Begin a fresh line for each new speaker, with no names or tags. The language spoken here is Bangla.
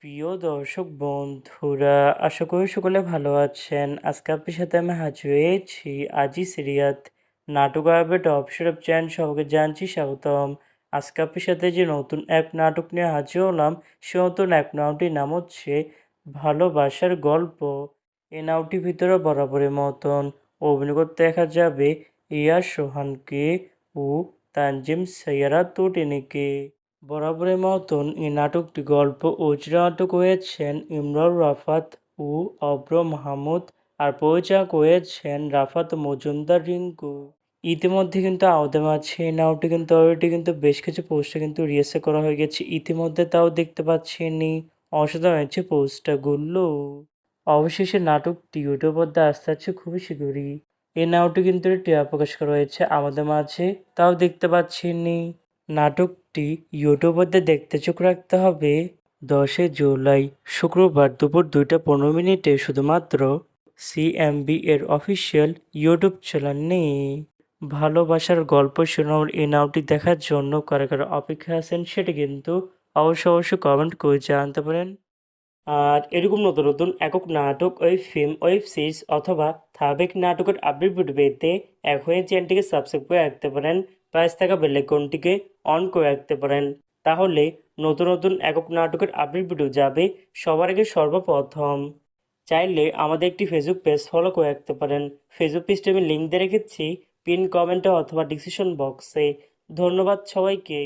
প্রিয় দর্শক বন্ধুরা, আশা করি সকলে ভালো আছেন। আজকে আপনার সাথে আমি হাজির হয়েছি আজি সিরিয়াত নাটক আপডেট অফিসিয়াল চ্যানেল সবাইকে জানছি স্বাগতম। আজকে আপনার সাথে যে নতুন এক নাটক নিয়ে হাজির হলাম, সে নতুন এক নাটকটির নাম হচ্ছে ভালোবাসার গল্প। এই নাটকটির ভিতরে বরাবরের মতন অভিনয় করতে দেখা যাবে ইয়াস সোহানকে ও তানজিম সাইয়ারা তটিনীকে। বরাবরের মতন এই নাটকটি গল্প ও চিত্রনাট্য করেছেন ইমরান রাফাত ও অব্র মাহমুদ, আর পরিচালক করেছেন রাফাত মজুমদার রিঙ্কু। ইতিমধ্যে কিন্তু আমাদের মাঝে এই নাটকটি কিন্তু অলরেডি কিন্তু বেশ কিছু পোস্টার কিন্তু রিলিজ করা হয়ে গেছে। ইতিমধ্যে তাও দেখতে পাচ্ছেনই অসাধারণ হয়েছে পোস্টারগুলো। অবশেষে নাটকটি ইউটিউব পর্দা আসতে যাচ্ছে খুবই শীঘ্রই। এই নাটকটি কিন্তু ট্রেলার প্রকাশ করা হয়েছে আমাদের মাঝে, তাও দেখতে পাচ্ছেনই। নাটকটি ইউটিউবারদের দেখতে চোখ রাখতে হবে 10 জুলাই শুক্রবার দুপুর 2টা 15 মিনিটে শুধুমাত্র সিএমবি এর অফিসিয়াল ইউটিউব চ্যানেলে। ভালোবাসার গল্প শোনার এই নাটকটি দেখার জন্য কারা কারা অপেক্ষা আছেন সেটি কিন্তু অবশ্যই কমেন্ট করে জানাতে পারেন। আর এরকম নতুন নতুন একক নাটক, ফিল্ম, ওয়েব সিরিজ অথবা ধারাবাহিক নাটকের আপডেট ভিডিও পেতে এখনই চ্যানেলটিকে সাবস্ক্রাইব করে রাখতে পারেন, পাশে থাকা বেল আইকনটিকে অন করে রাখতে পারেন। তাহলে নতুন নতুন একক নাটকের আপডেট ভিডিও যাবে সবার আগে সর্বপ্রথম। চাইলে আমাদের একটি ফেসবুক পেজ ফলো করে রাখতে পারেন। ফেসবুক পেজটি আমি লিঙ্ক দিয়ে রেখেছি পিন কমেন্টে অথবা ডিসক্রিপশন বক্সে। ধন্যবাদ সবাইকে।